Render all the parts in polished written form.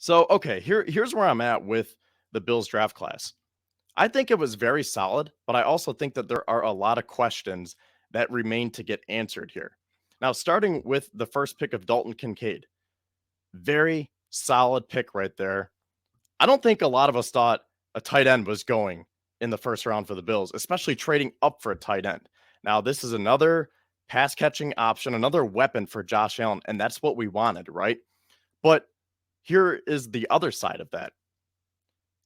So, okay, here's where I'm at with the Bills draft class. I think it was very solid, but I also think that there are a lot of questions that remain to get answered here. Now, starting with the first pick of Dalton Kincaid, very solid pick right there. I don't think a lot of us thought a tight end was going in the first round for the Bills, especially trading up for a tight end. Now, this is another pass catching option, another weapon for Josh Allen, and that's what we wanted, right? But here is the other side of that.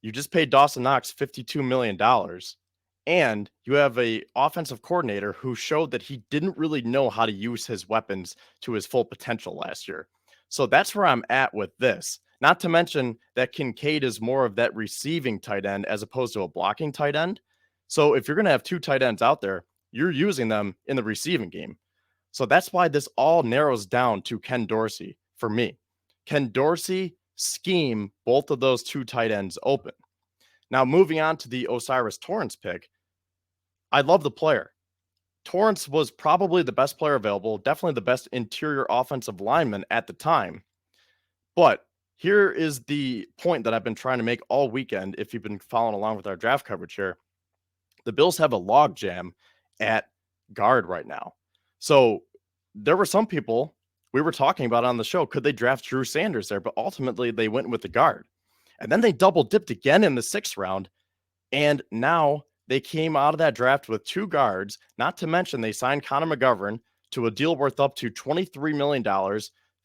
You just paid Dawson Knox $52 million, and you have a offensive coordinator who showed that he didn't really know how to use his weapons to his full potential last year. So that's where I'm at with this. Not to mention that Kincaid is more of that receiving tight end as opposed to a blocking tight end. So if you're going to have two tight ends out there, you're using them in the receiving game. So that's why this all narrows down to Ken Dorsey for me. Can Dorsey scheme both of those two tight ends open? Now, moving on to the Osiris Torrance pick, I love the player. Torrance was probably the best player available, definitely the best interior offensive lineman at the time. But here is the point that I've been trying to make all weekend. If you've been following along with our draft coverage here, the Bills have a logjam at guard right now. So there were some people we were talking about on the show. Could they draft Drew Sanders there? But ultimately, they went with the guard. And then they double dipped again in the 6th round. And now they came out of that draft with 2 guards, not to mention they signed Connor McGovern to a deal worth up to $23 million,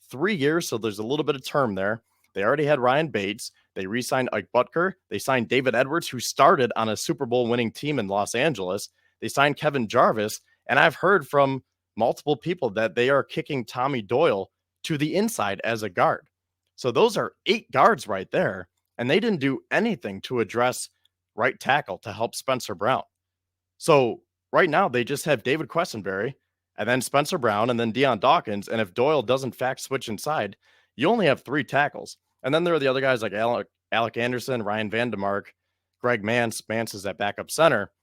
3 years. So there's a little bit of term there. They already had Ryan Bates. They re-signed Ike Butker. They signed David Edwards, who started on a Super Bowl winning team in Los Angeles. They signed Kevin Jarvis. And I've heard from multiple people that they are kicking Tommy Doyle to the inside as a guard. So those are 8 guards right there. And they didn't do anything to address right tackle to help Spencer Brown. So right now they just have David Questenberry and then Spencer Brown and then Deion Dawkins. And if Doyle doesn't fact switch inside, you only have 3 tackles. And then there are the other guys like Alec Anderson, Ryan Vandemark, Greg Mance. Mance is at backup center.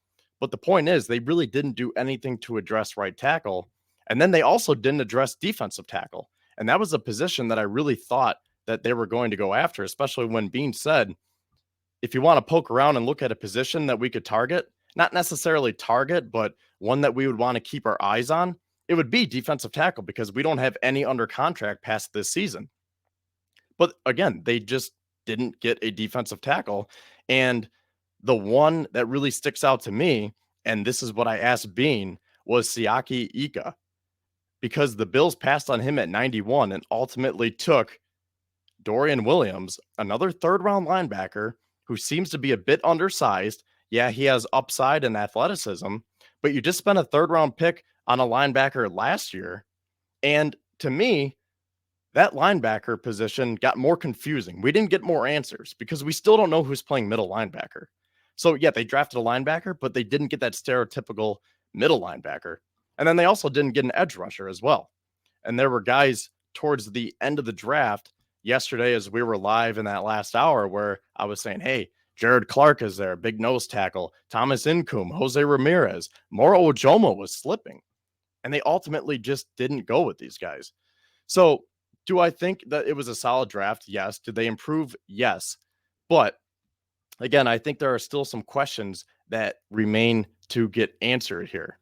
But the point is they really didn't do anything to address right tackle. And then they also didn't address defensive tackle. And that was a position that I really thought that they were going to go after, especially when Bean said, if you want to poke around and look at a position that we could target, not necessarily target, but one that we would want to keep our eyes on, it would be defensive tackle because we don't have any under contract past this season. But again, they just didn't get a defensive tackle. And the one that really sticks out to me, and this is what I asked Bean, was Siaki Ika, because the Bills passed on him at 91 and ultimately took Dorian Williams, another 3rd-round linebacker who seems to be a bit undersized. Yeah, he has upside and athleticism, but you just spent a 3rd-round pick on a linebacker last year. And to me, that linebacker position got more confusing. We didn't get more answers because we still don't know who's playing middle linebacker. So, yeah, they drafted a linebacker, but they didn't get that stereotypical middle linebacker. And then they also didn't get an edge rusher as well. And there were guys towards the end of the draft yesterday as we were live in that last hour where I was saying, hey, Jared Clark is there, big nose tackle, Thomas Incoom, Jose Ramirez, Moro Ojomo was slipping. And they ultimately just didn't go with these guys. So do I think that it was a solid draft? Yes. Did they improve? Yes. But again, I think there are still some questions that remain to get answered here.